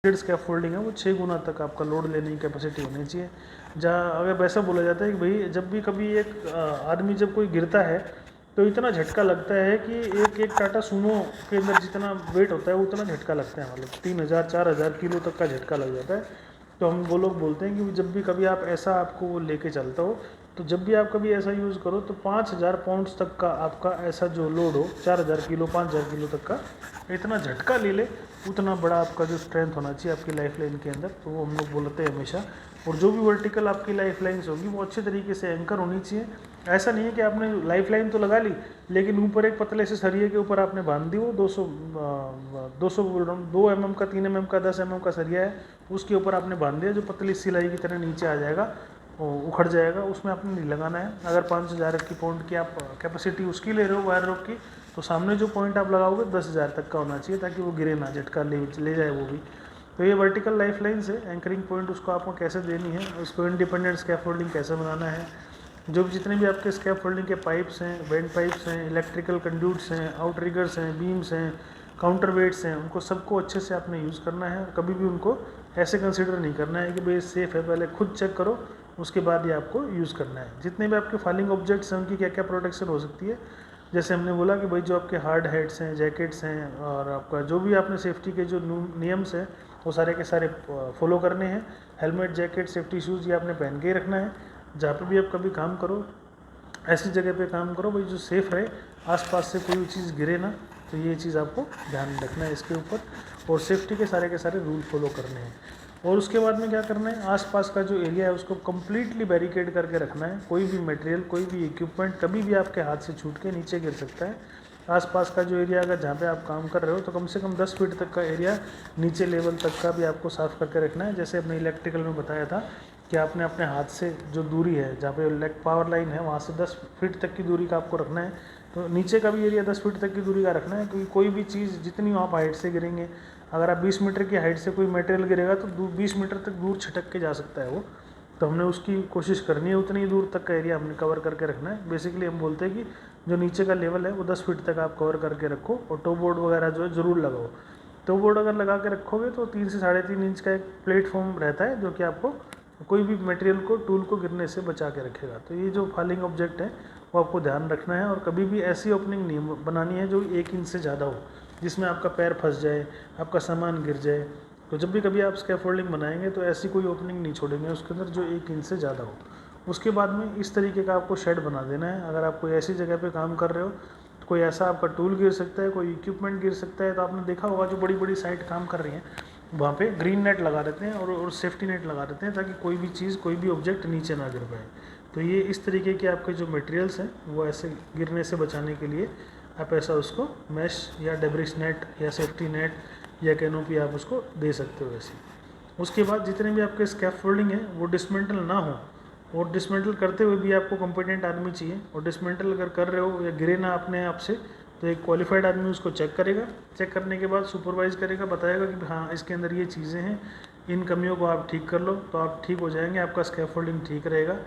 Scaffolding है वो 6 गुना तक आपका लोड लेने की कैपेसिटी होनी चाहिए। जहाँ अगर वैसा बोला जाता है कि भाई जब भी कभी एक आदमी जब कोई गिरता है तो इतना झटका लगता है कि एक एक टाटा सूमो के अंदर जितना वेट होता है उतना झटका लगता है, मतलब 3000-4000 किलो तक का झटका लग जाता है। तो हम वो लोग बोलते हैं कि जब भी कभी आप ऐसा आपको वो लेके चलता हो तो जब भी आप कभी ऐसा यूज़ करो तो 5000 पाउंड्स तक का आपका ऐसा जो लोड हो, 4000 किलो 5000 किलो तक का इतना झटका ले ले, उतना बड़ा आपका जो स्ट्रेंथ होना चाहिए आपकी लाइफ लाइन के अंदर। तो वो हम लोग बोलते हैं हमेशा। और जो भी वर्टिकल आपकी लाइफ लाइन्स होगी वो अच्छे तरीके से एंकर होनी चाहिए। ऐसा नहीं है कि आपने लाइफ लाइन तो लगा ली लेकिन ऊपर एक पतले से सरिये के ऊपर आपने बांध दी, वो 200 बोल रहा हूँ 2 mm का 3 mm का 10 mm का सरिया है, उसके ऊपर आपने बांध दिया जो पतली सिलाई की तरह नीचे आ जाएगा, उखड़ जाएगा, उसमें आपने नहीं लगाना है। अगर 5000 की पाउंड की आप कैपेसिटी उसकी ले रहे हो वायर रोक की, तो सामने जो पॉइंट आप लगाओगे 10,000 तक का होना चाहिए ताकि वो गिरे ना, झटका ले जाए वो भी। तो ये वर्टिकल लाइफ लाइन से एंकरिंग पॉइंट उसको आपको कैसे देनी है, उसको इंडिपेंडेंट स्कैफोल्डिंग कैसे बनाना है, जो भी जितने भी आपके स्कैफोल्डिंग के पाइप्स हैं, वेंट पाइप्स हैं, इलेक्ट्रिकल कंड्यूट्स हैं, आउटरिगर्स हैं, बीम्स हैं, काउंटर वेट्स हैं, उनको सबको अच्छे से आपने यूज़ करना है। कभी भी उनको ऐसे कंसिडर नहीं करना है कि भाई सेफ़ है, पहले खुद चेक करो उसके बाद ही आपको यूज़ करना है। जितने भी आपके फॉलिंग ऑब्जेक्ट्स हैं उनकी क्या क्या प्रोटेक्शन हो सकती है, जैसे हमने बोला कि भाई जो आपके हार्ड हेड्स हैं, जैकेट्स हैं, और आपका जो भी आपने सेफ्टी के जो नियम्स हैं वो सारे के सारे फॉलो करने हैं। हेलमेट, जैकेट, सेफ्टी शूज़ ये आपने पहन के ही रखना है। जहाँ पे भी आप कभी काम करो ऐसी जगह पे काम करो भाई जो सेफ़ रहे, आसपास से कोई चीज़ गिरे ना, तो ये चीज़ आपको ध्यान रखना है इसके ऊपर। और सेफ्टी के सारे रूल फॉलो करने हैं। और उसके बाद में क्या करना है, आसपास का जो एरिया है उसको कम्प्लीटली बैरिकेड करके रखना है। कोई भी मटेरियल, कोई भी इक्विपमेंट कभी भी आपके हाथ से छूट के नीचे गिर सकता है। आसपास का जो एरिया अगर जहाँ पे आप काम कर रहे हो तो कम से कम 10 फीट तक का एरिया नीचे लेवल तक का भी आपको साफ़ करके रखना है। जैसे अपने इलेक्ट्रिकल में बताया था कि आपने अपने हाथ से जो दूरी है जहाँ पे पावर लाइन है वहाँ से 10 फीट तक की दूरी का आपको रखना है। तो नीचे का भी एरिया 10 फीट तक की दूरी का रखना है, क्योंकि कोई भी चीज़ जितनी आप हाइट से गिरेंगे, अगर आप 20 मीटर की हाइट से कोई मटेरियल गिरेगा तो 20 मीटर तक दूर छिटक के जा सकता है वो। तो हमने उसकी कोशिश करनी है, उतनी दूर तक का एरिया हमने कवर करके रखना है। बेसिकली हम बोलते हैं कि जो नीचे का लेवल है वो 10 फीट तक आप कवर करके रखो। और टो बोर्ड वगैरह जो है ज़रूर लगाओ। टो बोर्ड अगर लगा के रखोगे तो 3 से 3.5 इंच का एक प्लेटफॉर्म रहता है जो कि आपको कोई भी मटेरियल को, टूल को गिरने से बचा के रखेगा। तो ये जो फॉलिंग ऑब्जेक्ट है वो आपको ध्यान रखना है। और कभी भी ऐसी ओपनिंग नहीं बनानी है जो 1 इंच से ज़्यादा हो, जिसमें आपका पैर फंस जाए, आपका सामान गिर जाए। तो जब भी कभी आप स्कैफोल्डिंग बनाएंगे तो ऐसी कोई ओपनिंग नहीं छोड़ेंगे उसके अंदर जो 1 इंच से ज़्यादा हो। उसके बाद में इस तरीके का आपको शेड बना देना है। अगर आप कोई ऐसी जगह पे काम कर रहे हो तो कोई ऐसा आपका टूल गिर सकता है, कोई इक्विपमेंट गिर सकता है। तो आपने देखा होगा जो बड़ी बड़ी साइट काम कर रही हैं वहाँ पे ग्रीन नेट लगा देते हैं और सेफ्टी नेट लगा देते हैं ताकि कोई भी चीज़, कोई भी ऑब्जेक्ट नीचे ना गिर पाए। तो ये इस तरीके के आपके जो मटेरियल्स हैं वो ऐसे गिरने से बचाने के लिए आप ऐसा उसको मैश या डेब्रिस नेट या सेफ्टी नेट या कैनोपी आप उसको दे सकते हो ऐसे। उसके बाद जितने भी आपके स्कैफोल्डिंग है वो डिसमेंटल ना हो, और डिसमेंटल करते हुए भी आपको कॉम्पिटेंट आदमी चाहिए। और डिसमेंटल अगर कर रहे हो या गिरे ना अपने आप से तो एक क्वालिफाइड आदमी उसको चेक करेगा। चेक करने के बाद सुपरवाइज करेगा, बताएगा कि हाँ इसके अंदर ये चीज़ें हैं, इन कमियों को आप ठीक कर लो, तो आप ठीक हो जाएंगे, आपका स्कैफोल्डिंग ठीक रहेगा।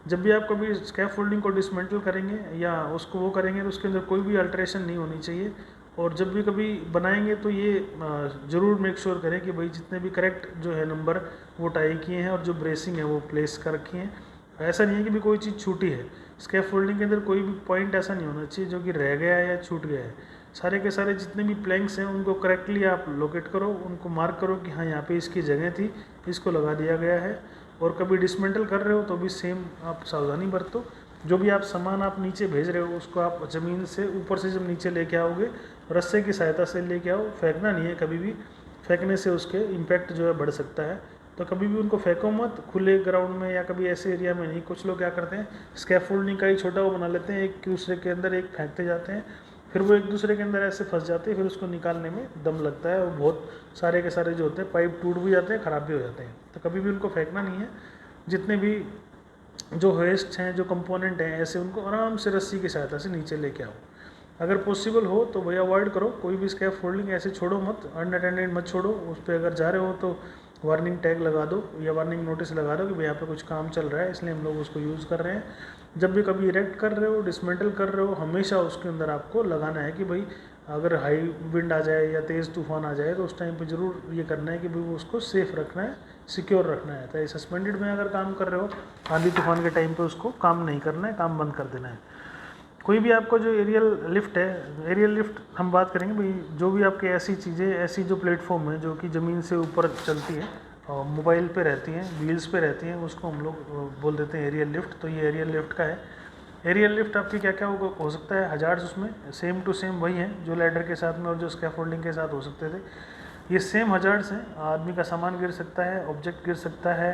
जब भी आप कभी स्कैफोल्डिंग को डिसमेंटल करेंगे या उसको वो करेंगे तो उसके अंदर कोई भी अल्ट्रेशन नहीं होनी चाहिए। और जब भी कभी बनाएंगे तो ये ज़रूर मेक श्योर करें कि भाई जितने भी करेक्ट जो है नंबर वो टाई किए हैं और जो ब्रेसिंग है वो प्लेस कर रखी हैं। ऐसा नहीं है कि भी कोई चीज़ छूटी है, स्कैफोल्डिंग के अंदर कोई भी पॉइंट ऐसा नहीं होना चाहिए जो कि रह गया है या छूट गया है। सारे के सारे जितने भी प्लैंक्स हैं उनको करेक्टली आप लोकेट करो, उनको मार्क करो कि हाँ यहाँ पे इसकी जगह थी, इसको लगा दिया गया है। और कभी डिसमेंटल कर रहे हो तो भी सेम आप सावधानी बरतो। जो भी आप सामान आप नीचे भेज रहे हो उसको आप ज़मीन से ऊपर से जब नीचे लेके आओगे रस्से की सहायता से लेके आओ, फेंकना नहीं है कभी भी। फेंकने से उसके इम्पैक्ट जो है बढ़ सकता है, तो कभी भी उनको फेंको मत खुले ग्राउंड में या कभी ऐसे एरिया में नहीं। कुछ लोग क्या करते हैं स्कैफोल्डिंग का ही छोटा वो बना लेते हैं, एक दूसरे के अंदर एक फेंकते जाते हैं, फिर वो एक दूसरे के अंदर ऐसे फंस जाते हैं, फिर उसको निकालने में दम लगता है और बहुत सारे के सारे जो होते हैं पाइप टूट भी जाते हैं, ख़राब भी हो जाते हैं। तो कभी भी उनको फेंकना नहीं है। जितने भी जो वेस्ट हैं, जो कंपोनेंट हैं, ऐसे उनको आराम से रस्सी की सहायता से नीचे लेके आओ। अगर पॉसिबल हो तो भैया अवॉइड करो, कोई भी स्कैफोल्डिंग ऐसे छोड़ो मत, अनअटेंडेड मत छोड़ो। उस पर अगर जा रहे हो तो वार्निंग टैग लगा दो या वार्निंग नोटिस लगा दो कि भाई यहाँ पे कुछ काम चल रहा है इसलिए हम लोग उसको यूज़ कर रहे हैं। जब भी कभी इरेक्ट कर रहे हो, डिसमेंटल कर रहे हो, हमेशा उसके अंदर आपको लगाना है कि भाई अगर हाई विंड आ जाए या तेज़ तूफान आ जाए तो उस टाइम पे ज़रूर ये करना है कि भाई वो उसको सेफ़ रखना है, सिक्योर रखना है। तो सस्पेंडेड में अगर काम कर रहे हो आंधी तूफान के टाइम पे उसको काम नहीं करना है, काम बंद कर देना है। कोई भी आपको जो एरियल लिफ्ट है, एरियल लिफ्ट हम बात करेंगे भाई, जो भी आपके ऐसी चीज़ें, ऐसी जो प्लेटफॉर्म है जो कि ज़मीन से ऊपर चलती है और मोबाइल पे रहती हैं, व्हील्स पे रहती हैं, उसको हम लोग बोल देते हैं एरियल लिफ्ट। तो ये एरियल लिफ्ट का है। एरियल लिफ्ट आपकी क्या क्या हो सकता है, हजार्ड्स उसमें सेम टू सेम वही हैं जो लैडर के साथ में और जो स्कैफोल्डिंग के साथ हो सकते थे। ये सेम हजार्ड्स हैं। आदमी का सामान गिर सकता है, ऑब्जेक्ट गिर सकता है,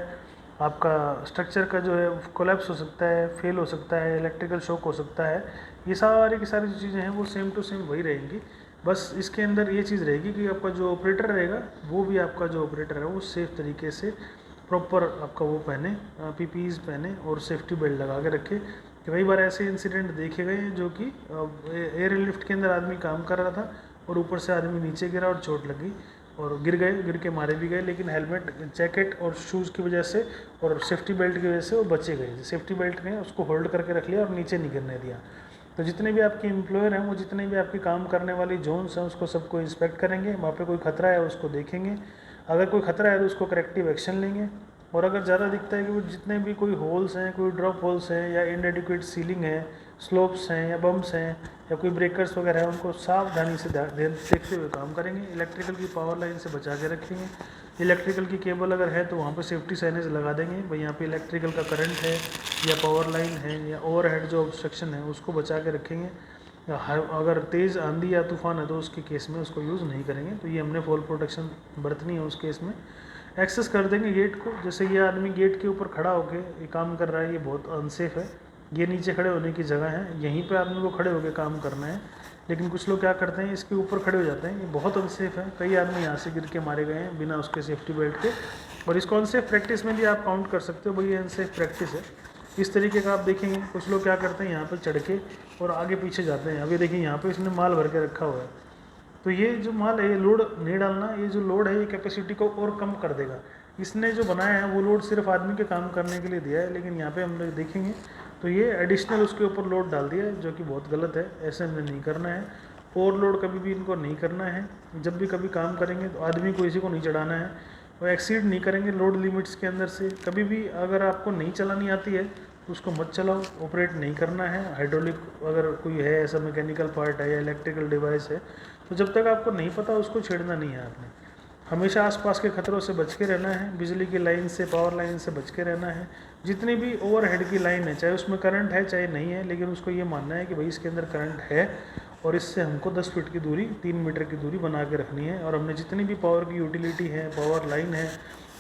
आपका स्ट्रक्चर का जो है कोलैप्स हो सकता है, फेल हो सकता है, इलेक्ट्रिकल शॉक हो सकता है। ये सारी की सारी जो चीज़ें हैं वो सेम टू सेम वही रहेंगी। बस इसके अंदर ये चीज़ रहेगी कि आपका जो ऑपरेटर रहेगा वो भी आपका जो ऑपरेटर है वो सेफ़ तरीके से प्रॉपर आपका वो पहने, पीपीईज पहने और सेफ्टी बेल्ट लगा के रखे। कई बार ऐसे इंसिडेंट देखे गए हैं जो कि एयर लिफ्ट के अंदर आदमी काम कर रहा था और ऊपर से आदमी नीचे गिरा और चोट लगी और गिर के मारे भी गए, लेकिन हेलमेट, जैकेट और शूज़ की वजह से और सेफ्टी बेल्ट की वजह से वो बचे गए। सेफ्टी बेल्ट ने उसको होल्ड करके रख लिया और नीचे नहीं गिरने दिया। तो जितने भी आपके एम्प्लॉयर हैं वो जितने भी आपकी काम करने वाली जोन्स हैं उसको सबको इंस्पेक्ट करेंगे, वहाँ पे कोई खतरा है उसको देखेंगे, अगर कोई खतरा है तो उसको करेक्टिव एक्शन लेंगे। और अगर ज़्यादा दिखता है कि वो जितने भी कोई होल्स हैं, कोई ड्रॉप होल्स हैं या इनएडिक्वेट सीलिंग है, स्लोप्स हैं या बम्प्स हैं या कोई ब्रेकर्स वगैरह हैं, उनको सावधानी से देखते हुए काम करेंगे। इलेक्ट्रिकल की पावर लाइन से बचा के रखेंगे। इलेक्ट्रिकल की केबल अगर है तो वहाँ पर सेफ्टी साइनेज लगा देंगे, भाई यहाँ पे इलेक्ट्रिकल का करंट है या पावर लाइन है या ओवरहेड जो ऑब्स्ट्रक्शन है उसको बचा के रखेंगे। अगर तेज़ आंधी या तूफान है तो उसके केस में उसको यूज़ नहीं करेंगे। तो ये हमने फॉल प्रोटेक्शन बरतनी है उस केस में। एक्सेस कर देंगे गेट को, जैसे ये आदमी गेट के ऊपर खड़ा होकर ये काम कर रहा है, ये बहुत अनसेफ है, ये नीचे खड़े होने की जगह है, यहीं पे आदमी को खड़े होकर काम करना है। लेकिन कुछ लोग क्या करते हैं, इसके ऊपर खड़े हो जाते हैं, ये बहुत अनसेफ है। कई आदमी यहाँ से गिर के मारे गए हैं बिना उसके सेफ्टी बेल्ट के। और इसको अनसेफ प्रैक्टिस में भी आप काउंट कर सकते हो, भाई ये अनसेफ प्रैक्टिस है। इस तरीके का आप देखेंगे कुछ लोग क्या करते हैं, यहाँ पर चढ़ के और आगे पीछे जाते हैं। अभी देखिए यहाँ पर इसने माल भर के रखा हुआ है, तो ये जो माल है ये लोड नहीं डालना, ये जो लोड है ये कैपेसिटी को और कम कर देगा। इसने जो बनाया है वो लोड सिर्फ आदमी के काम करने के लिए दिया है, लेकिन यहाँ पे हम लोग देखेंगे तो ये एडिशनल उसके ऊपर लोड डाल दिया है, जो कि बहुत गलत है। ऐसे हमें नहीं करना है, ओवरलोड कभी भी इनको नहीं करना है। जब भी कभी काम करेंगे तो आदमी को इसी को नहीं चढ़ाना है और एक्सीड नहीं करेंगे लोड लिमिट्स के अंदर से। कभी भी अगर आपको नहीं चलानी आती है तो उसको मत चलाओ, ऑपरेट नहीं करना है। हाइड्रोलिक अगर कोई है ऐसा मैकेनिकल पार्ट है या इलेक्ट्रिकल डिवाइस है तो जब तक आपको नहीं पता उसको छेड़ना नहीं है। आपने हमेशा आसपास के खतरों से बच के रहना है, बिजली की लाइन से, पावर लाइन से बच के रहना है। जितनी भी ओवरहेड की लाइन है, चाहे उसमें करंट है चाहे नहीं है, लेकिन उसको ये मानना है कि भाई इसके अंदर करंट है और इससे हमको 10 फीट की दूरी, 3 मीटर की दूरी बना के रखनी है। और हमने जितनी भी पावर की यूटिलिटी है, पावर लाइन है,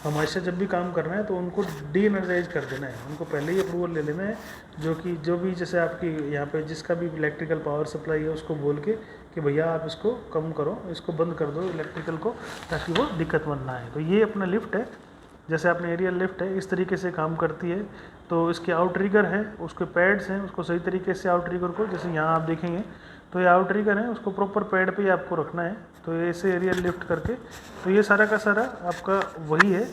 हमेशा जब भी काम करना है तो उनको डी एनर्जाइज कर देना है, उनको पहले ही अप्रूवल ले लेना है। जो भी जैसे आपकी यहाँ पे जिसका भी इलेक्ट्रिकल पावर सप्लाई है उसको बोल के कि भैया आप इसको कम करो, इसको बंद कर दो इलेक्ट्रिकल को, ताकि वो दिक्कत बन ना आए। तो ये अपना लिफ्ट है, जैसे आपने एरियल लिफ्ट है इस तरीके से काम करती है। तो इसके आउट रिगर है, उसके पैड्स हैं, उसको सही तरीके से आउट रिगर को, जैसे यहाँ आप देखेंगे तो ये आउट रिगर है, उसको प्रॉपर पैड पे ही आपको रखना है। तो ऐसे एरियल लिफ्ट करके, तो ये सारा का सारा आपका वही है।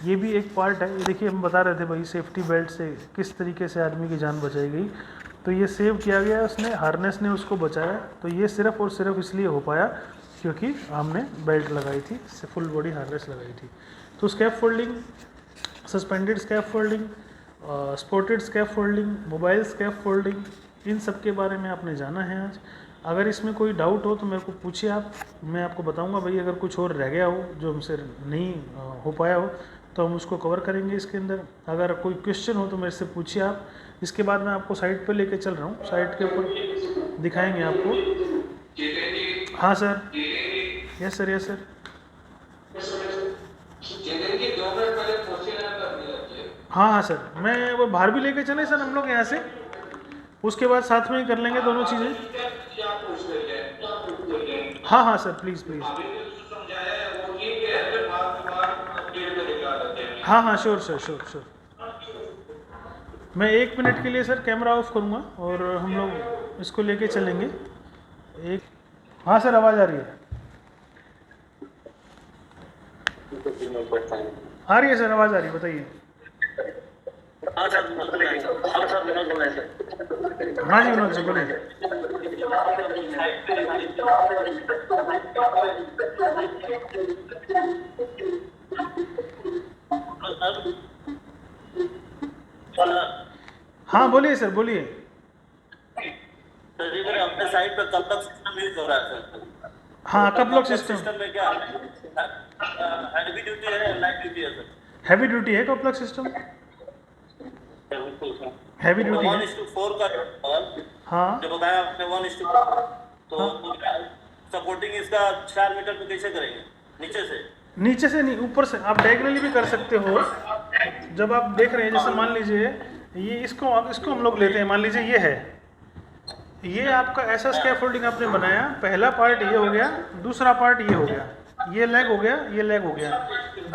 ये भी एक पार्ट है। ये देखिए हम बता रहे थे भाई सेफ्टी बेल्ट से किस तरीके से आदमी की जान बचाई गई। तो ये सेव किया गया, उसने हार्नेस ने उसको बचाया। तो ये सिर्फ और सिर्फ इसलिए हो पाया क्योंकि हमने बेल्ट लगाई थी, फुल बॉडी हार्नेस लगाई थी। तो scaffolding, suspended scaffolding, supported scaffolding, mobile scaffolding, इन सब के बारे में आपने जाना है आज। अगर इसमें कोई डाउट हो तो मेरे को पूछिए आप, मैं आपको बताऊंगा भाई। अगर कुछ और रह गया हो जो हमसे नहीं हो पाया हो तो हम उसको कवर करेंगे इसके अंदर। अगर कोई क्वेश्चन हो तो मेरे से पूछिए आप। इसके बाद मैं आपको साइट पर लेके चल रहा हूँ, साइट के ऊपर दिखाएंगे आपको। हाँ sir, yes sir, yes sir. हाँ हाँ सर, मैं वो बाहर भी लेके चले सर हम लोग यहाँ से, उसके बाद साथ में ही कर लेंगे दोनों चीज़ें। हाँ हाँ सर, प्लीज़ प्लीज़। हाँ हाँ श्योर सर, श्योर श्योर। मैं 1 मिनट के लिए सर कैमरा ऑफ करूँगा और हम लोग इसको लेके चलेंगे। एक, हाँ सर आवाज़ आ रही है? आ रही है सर, आवाज़ आ रही है, बताइए। हाँ जी विनोद जी बोलिए। हाँ बोलिए सर, बोलिए। सर इधर अपने साइड पे कब तक सिस्टम यूज हो रहा है सर? हाँ, कप लॉक सिस्टम सिस्टम में क्या हैवी ड्यूटी है, लाइट ड्यूटी है सर? हैवी ड्यूटी है कप लॉक सिस्टम, बिल्कुल सर। हैवी ड्यूटी है। 1:4 का हाँ जो बताया आपने 1:4, तो सपोर्टिंग इसका 4 मीटर पे कैसे करेंगे? नीचे से? नीचे से नहीं, ऊपर से। आप डायगनली भी कर सकते हो। जब आप देख रहे हैं, जैसे मान लीजिए ये इसको हम लोग लेते हैं, मान लीजिए ये है, ये आपका ऐसा स्कैफोल्डिंग आपने बनाया, पहला पार्ट ये हो गया, दूसरा पार्ट ये हो गया, ये लेग हो गया, ये लेग हो गया।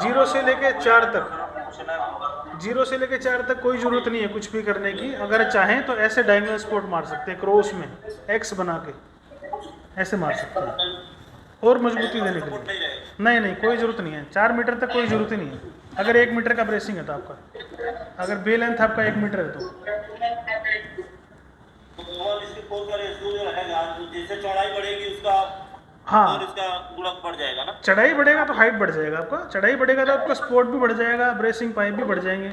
0 से लेके 4 तक, 0 से लेके 4 तक कोई ज़रूरत नहीं है कुछ भी करने की। अगर चाहें तो ऐसे डायगनल सपोर्ट मार सकते हैं, क्रॉस में एक्स बना के ऐसे मार सकते हैं, और मजबूती देने के लिए। नहीं, कोई ज़रूरत नहीं है, 4 मीटर तक कोई ज़रूरत ही नहीं है। अगर 1 मीटर का ब्रेसिंग है तो आपका, अगर बे लेंथ आपका 1 मीटर है तो जैसे चौड़ाई बढ़ेगी उसका हाँ, और इसका गुणक बढ़ जाएगा ना? चढ़ाई बढ़ेगा तो हाइट बढ़ जाएगा आपका, चढ़ाई बढ़ेगा तो आपका सपोर्ट भी बढ़ जाएगा, ब्रेसिंग पाइप भी बढ़ जाएंगे।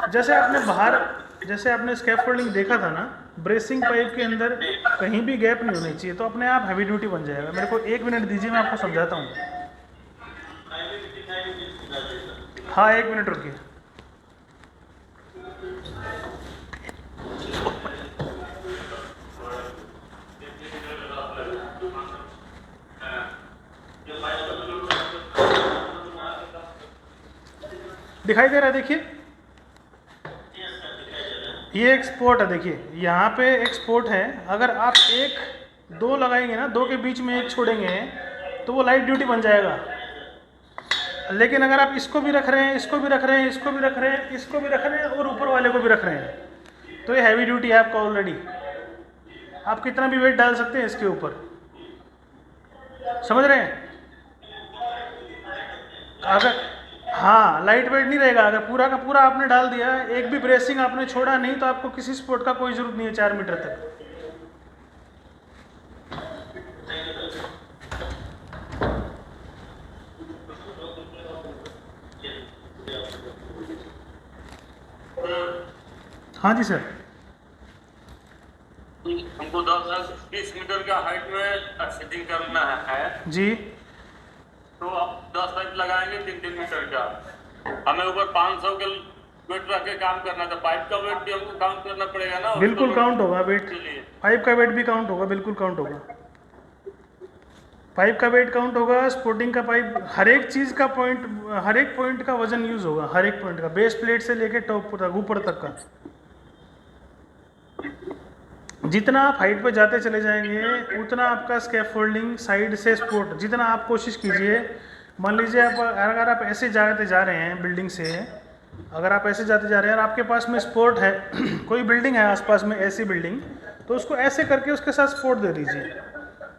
जैसे आपने बाहर, जैसे आपने स्कैफोल्डिंग देखा था ना, ब्रेसिंग पाइप के अंदर कहीं भी गैप नहीं होनी चाहिए, तो अपने आप हैवी ड्यूटी बन जाएगा। मेरे को 1 मिनट दीजिए, मैं आपको समझाता हूँ। हाँ 1 मिनट रुकिए। दिखाई दे रहा है? देखिए ये एक स्पोर्ट है, देखिए यहाँ पे एक स्पोर्ट है। अगर आप 1 2 लगाएंगे ना, 2 के बीच में 1 छोड़ेंगे तो वो लाइट ड्यूटी बन जाएगा। लेकिन अगर आप इसको भी रख रहे हैं, इसको भी रख रहे हैं, इसको भी रख रहे हैं, इसको भी रख रहे हैं और ऊपर वाले को भी रख रहे हैं, तो ये हैवी ड्यूटी है आपका ऑलरेडी। आप कितना भी वेट डाल सकते हैं इसके ऊपर, समझ रहे हैं? अगर हाँ, लाइट वेट नहीं रहेगा। अगर पूरा का पूरा आपने डाल दिया, एक भी ब्रेसिंग आपने छोड़ा नहीं, तो आपको किसी स्पोर्ट का कोई जरूरत नहीं है 4 मीटर तक। हाँ जी सर। हमको 10-20 मीटर का हाइट में सेटिंग करना है जी, तो आप 10 पाइप लगाएंगे 3-3 मीटर का। हमें ऊपर 500 के वेट रख के काम करना था, पाइप का वेट भी हमको काउंट करना पड़ेगा ना? बिल्कुल काउंट होगा वेट, पाइप का वेट भी काउंट होगा, बिल्कुल काउंट होगा। पाइप का वेट काउंट होगा, स्पोर्टिंग का पाइप, हर एक चीज़ का पॉइंट, हर एक पॉइंट का वजन यूज होगा, हर एक पॉइंट का, बेस प्लेट से लेके टॉप तक, ऊपर तक का। जितना आप हाइट पे जाते चले जाएंगे उतना आपका स्कैफोल्डिंग साइड से सपोर्ट, जितना आप कोशिश कीजिए। मान लीजिए आप, अगर आप ऐसे जाते जा रहे हैं बिल्डिंग से, अगर आप ऐसे जाते जा रहे हैं और आपके पास में सपोर्ट है कोई बिल्डिंग है आसपास में ऐसी बिल्डिंग, तो उसको ऐसे करके उसके साथ सपोर्ट दे दीजिए,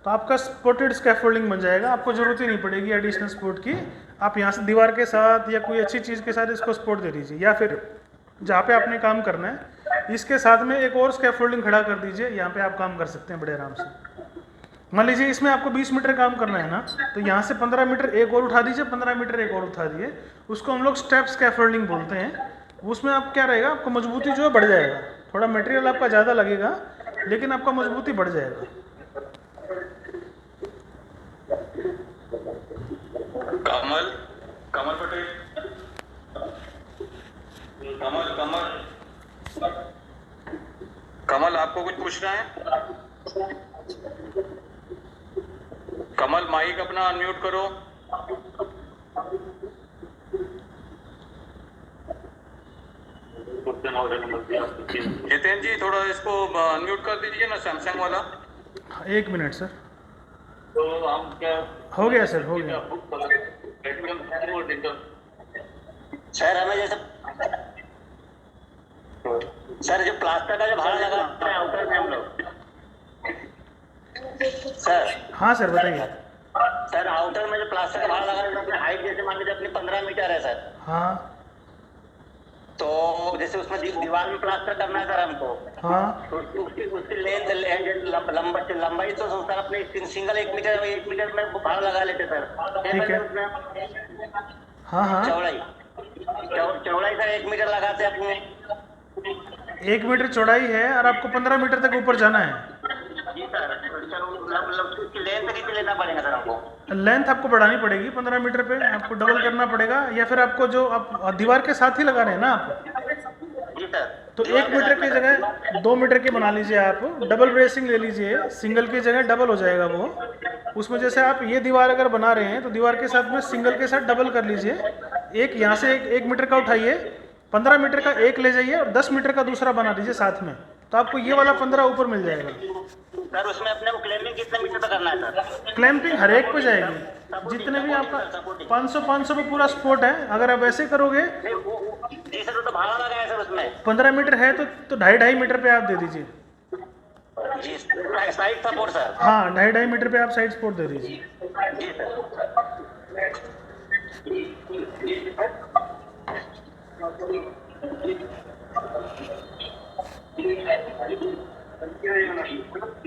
तो आपका सपोर्टेड स्कैफोल्डिंग बन जाएगा। आपको ज़रूरत ही नहीं पड़ेगी एडिशनल सपोर्ट की। आप यहाँ से दीवार के साथ या कोई अच्छी चीज़ के साथ इसको सपोर्ट दे दीजिए, या फिर जहाँ पे आपने काम करना है इसके साथ में एक और स्कैफोल्डिंग खड़ा कर दीजिए, यहाँ पे आप काम कर सकते हैं बड़े आराम से। मान लीजिए इसमें आपको 20 मीटर काम करना है ना, तो यहाँ से 15 मीटर एक और उठा दीजिए, 15 मीटर एक और उठा दिए, उसको हम लोग स्टेप स्कैफोल्डिंग बोलते हैं। उसमें आप क्या रहेगा, आपको मजबूती जो है बढ़ जाएगा, थोड़ा मटेरियल आपका ज़्यादा लगेगा लेकिन आपका मजबूती बढ़ जाएगा। कमल पटेल, कमल आपको कुछ पूछना है? कमल माइक अपना अनम्यूट करो। जितेंद्र जी थोड़ा इसको अनम्यूट कर दीजिए ना, सैमसंग वाला। 1 मिनट सर। तो हम क्या हो गया सर, हो गया सर। हमें जैसे सर जो प्लास्टर का जो भाड़ा लगा रहे हैं आउटर में हम लोग, सर। हाँ सर बताइए। सर आउटर में जो प्लास्टर का भाड़ा लगा रहे हैं, अपने हाइट जैसे मान लीजिए अपनी 15 मीटर है सर। हाँ तो जैसे उसमें दीवार में प्लास्टर करना है सर हमको, हाँ तो उसकी उसकी लंबाई तो सर अपने सिंगल 1 मीटर में भाड़ा लगा लेते सर। ठीक है। उसमें हाँ हाँ, चौड़ाई सर 1 मीटर लगाते अपने। 1 मीटर चौड़ाई है और आपको 15 मीटर तक ऊपर जाना है। जी सर, उसकी लेंथ कितनी लेना पड़ेगा सर हमको? लेंथ आपको बढ़ानी पड़ेगी, 15 मीटर पे आपको डबल करना पड़ेगा, या फिर आपको जो आप दीवार के साथ ही लगा रहे हैं ना आप, जी सर। तो 1 मीटर की जगह 2 मीटर की बना लीजिए आप, डबल ब्रेसिंग ले लीजिए, सिंगल की जगह डबल हो जाएगा वो। उसमें जैसे आप ये दीवार अगर बना रहे हैं तो दीवार के साथ में सिंगल के साथ डबल कर लीजिए। एक यहाँ से एक मीटर का उठाइए, 15 मीटर का एक ले जाइए और 10 मीटर का दूसरा बना दीजिए साथ में, तो आपको ये वाला 15 ऊपर मिल जाएगा। सर उसमें अपने को क्लेमिंग कितने मीटर पे करना है सर? क्लैंपिंग हर एक पे जाएगी, जितने भी आपका 500 पे पूरा स्पोर्ट है। अगर आप ऐसे करोगे, जी सर, तो भाड़ा लगा है सर उसमें। 15 मीटर है तो 2.5 मीटर पे आप दे दीजिए। जी साइड सपोर्ट सर। हाँ, 2.5 मीटर पे आप साइड सपोर्ट दे दीजिए। जी सर।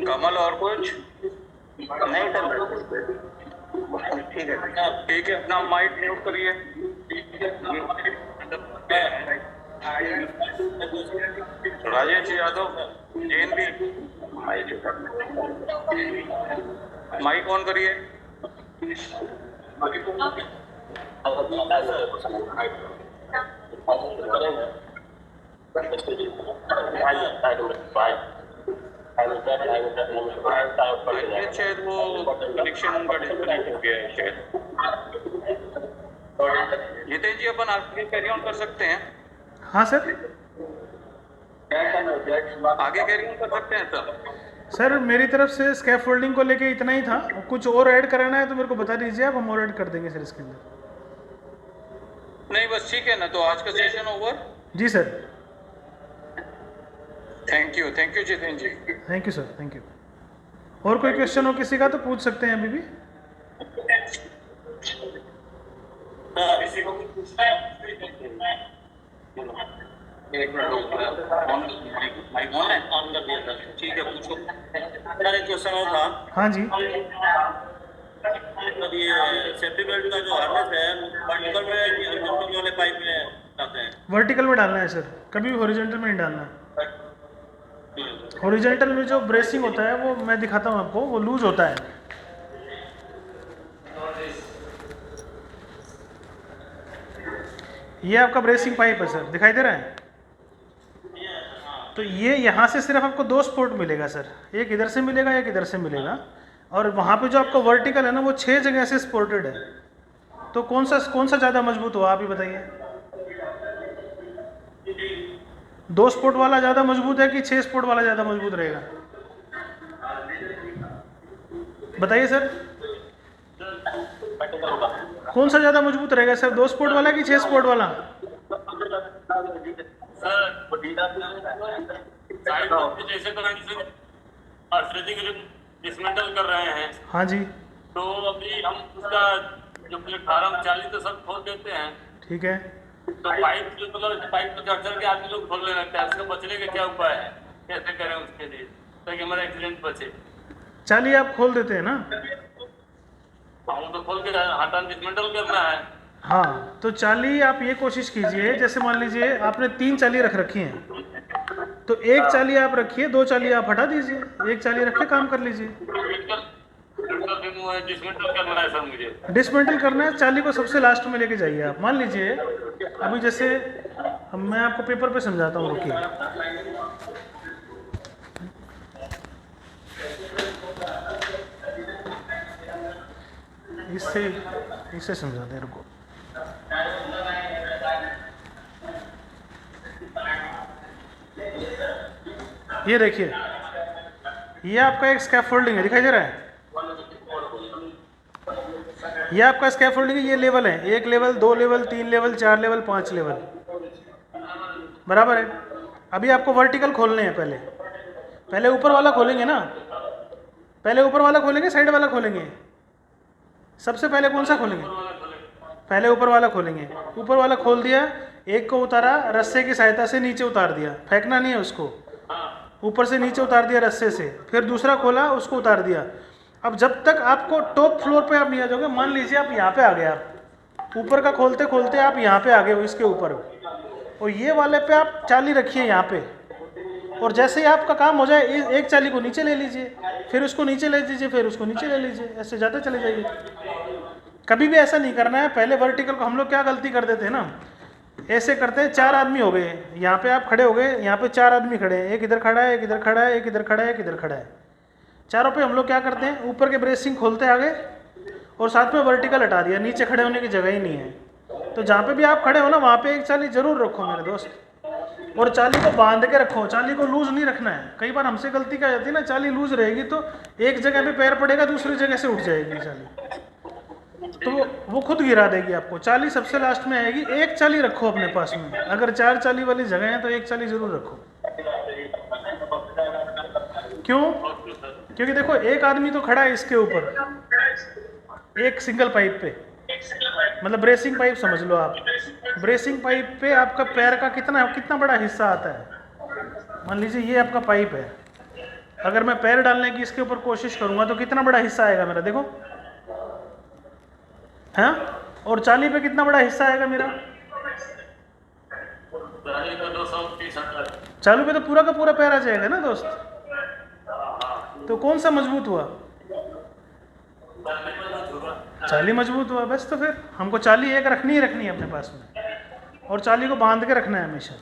कमल और कुछ नहीं सर, ठीक है। ठीक है, अपना माइक म्यूट करिए। राजेश यादव जैन भी माइक ऑन करिए। शायद वो कनेक्शन उनका डिस्कनेक्ट हो गया है शायद। जितेंद्र जी, अपन आगे कैरी ऑन कर सकते हैं? हाँ सर। आगे कैरी ऑन कर सकते हैं सर? सर मेरी तरफ से स्कैफोल्डिंग को लेके इतना ही था, कुछ और ऐड कराना है तो मेरे को बता दीजिए आप, हम और ऐड कर देंगे सर इसके अंदर। नहीं, बस ठीक है ना, तो आज का सेशन ओवर। जी sir. Thank you Jitendra ji. Thank you sir, thank you. और कोई क्वेश्चन हो किसी का तो पूछ सकते हैं अभी भी। एक मिनट माइक ऑन कर दिया सर। ठीक है, पूछो। सर एक क्वेश्चन और था। हाँ जी। मतलब ये सेफ्टी बेल्ट का जो हार्नेस है वर्टिकल में या हॉरिजॉन्टल वाले पाइप में डालते हैं? वर्टिकल में डालना है सर, कभी भी हॉरिजॉन्टल में नहीं डालना है। हॉरिजॉन्टल में जो ब्रेसिंग होता है वो मैं दिखाता हूँ आपको, वो लूज होता है। ये आपका ब्रेसिंग पाइप है सर, दिखाई दे रहा है? तो ये यहाँ से सिर्फ आपको 2 स्पोर्ट मिलेगा सर, एक इधर से मिलेगा, एक इधर से मिलेगा, और वहाँ पे जो आपका वर्टिकल है ना वो 6 जगह से सपोर्टेड है। तो कौन सा ज़्यादा मजबूत हुआ आप ही बताइए? 2 स्पोर्ट वाला ज़्यादा मजबूत है कि 6 स्पोर्ट वाला ज़्यादा मजबूत रहेगा? बताइए सर, कौन सा ज़्यादा मजबूत रहेगा सर, 2 स्पोर्ट वाला कि 6 स्पोर्ट वाला? जैसे डिसमेंटल कर रहे हैं। हाँ जी। तो अभी हम उसका जो प्लेटफार्म 40 तो सब खोल देते हैं। ठीक है। तो पाइप जो मतलब पाइप पे चढ़ के आदमी लोग खोलने लगता है, उसको बचने का क्या उपाय है, कैसे करें उसके लिए ताकि हमारा एक्सीडेंट बचे? चाली आप खोल देते हैं ना? हम तो खोल के हटाना, डिसमेंटल करना है। हाँ, तो चाली आप ये कोशिश कीजिए, जैसे मान लीजिए आपने 3 चाली रख रखी हैं, तो एक चाली आप रखिए, 2 चाली आप हटा दीजिए, एक चाली रख के काम कर लीजिए। डिसमेंटल करना है सर मुझे। डिसमेंटल करना है, चाली को सबसे लास्ट में लेके जाइए आप। मान लीजिए अभी जैसे मैं आपको पेपर पे समझाता हूँ, रुकिए। इससे समझाते हैं, रुको। ये देखिए, ये आपका एक स्कैफोल्डिंग है, दिखाई दे रहा है? ये आपका स्कैफोल्डिंग है, ये लेवल है, 1 level, 2 level, 3 level, 4 level, 5 level, बराबर है। अभी आपको वर्टिकल खोलने हैं, पहले ऊपर वाला खोलेंगे ना, पहले ऊपर वाला खोलेंगे, साइड वाला खोलेंगे? सबसे पहले कौन सा खोलेंगे? पहले ऊपर वाला खोलेंगे। ऊपर वाला खोल दिया, एक को उतारा, रस्से की सहायता से नीचे उतार दिया, फेंकना नहीं है उसको, हाँ ऊपर से नीचे उतार दिया रस्से से, फिर दूसरा खोला उसको उतार दिया। अब जब तक आपको टॉप फ्लोर पे आप नहीं आ जाओगे, मान लीजिए आप यहाँ पे आ गए, आप ऊपर का खोलते खोलते आप यहाँ पे आ गए हो, इसके ऊपर हो, और ये वाले पे आप चाली रखिए यहाँ पे, और जैसे ही आपका काम हो जाए एक चाली को नीचे ले लीजिए, फिर उसको नीचे ले लीजिए, फिर उसको नीचे ले लीजिए, ऐसे ज़्यादा चले जाइए। कभी भी ऐसा नहीं करना है। पहले वर्टिकल को हम लोग क्या गलती कर देते हैं ना, ऐसे करते हैं, 4 आदमी हो गए, यहाँ पे आप खड़े हो गए, यहाँ पे 4 आदमी खड़े हैं, एक इधर खड़ा है, एक इधर खड़ा है, एक इधर खड़ा है, एक इधर खड़ा है, चारों पे हम लोग क्या करते हैं, ऊपर के ब्रेसिंग खोलते आगे और साथ में वर्टिकल हटा दिया, नीचे खड़े होने की जगह ही नहीं है। तो जहाँ पे भी आप खड़े हो ना, वहाँ पे एक चाली जरूर रखो मेरे दोस्त, और चाली को बांध के रखो, चाली को लूज नहीं रखना है। कई बार हमसे गलती क्या जाती है ना, चाली लूज रहेगी तो एक जगह पे पैर पड़ेगा, दूसरी जगह से उठ जाएगी चाली, तो वो खुद गिरा देगी आपको। चाली सबसे लास्ट में आएगी। एक चाली रखो अपने पास में, अगर 4 चाली वाली जगह है तो एक चाली जरूर रखो। क्यों? क्योंकि देखो एक आदमी तो खड़ा है इसके ऊपर, एक सिंगल पाइप पे, मतलब ब्रेसिंग पाइप समझ लो आप, ब्रेसिंग पाइप पे आपका पैर का कितना बड़ा हिस्सा आता है। मान लीजिए ये आपका पाइप है, अगर मैं पैर डालने की इसके ऊपर कोशिश करूंगा तो कितना बड़ा हिस्सा आएगा मेरा, देखो, हाँ, और चाली पे कितना बड़ा हिस्सा आएगा मेरा, चालू पे तो पूरा का पूरा पैर आ जाएगा ना दोस्त। तो कौन सा मजबूत हुआ? चाली मजबूत हुआ, बस। तो फिर हमको चाली एक रखनी ही रखनी है अपने पास में, और चाली को बांध के रखना है हमेशा।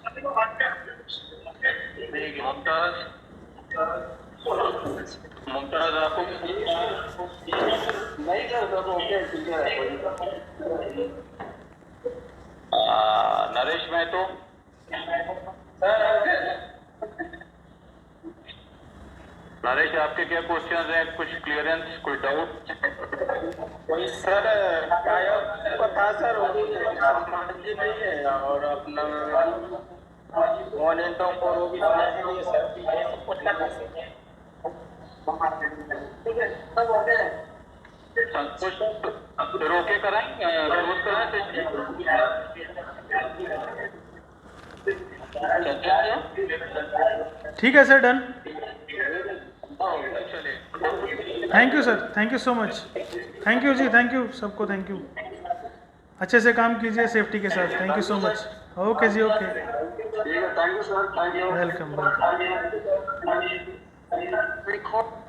नरेश महतो, नरेश आपके क्या क्वेश्चन हैं, कुछ क्लियरेंस, कोई डाउट? वही सर गायक को था सर, मांझी नहीं है, और अपना मोनेंटो को वो भी नहीं है सर, ये सब कुछ करना है। ठीक है, सब हो गया। कुछ रोके कराएं, रोज कराएं ठीक है sir, done. Thank you sir, thank you so much, thank you जी, थैंक यू सबको, थैंक यू। अच्छे से काम कीजिए सेफ्टी के साथ, thank you so much. Okay जी, okay, thank you sir, thank you, welcome welcome.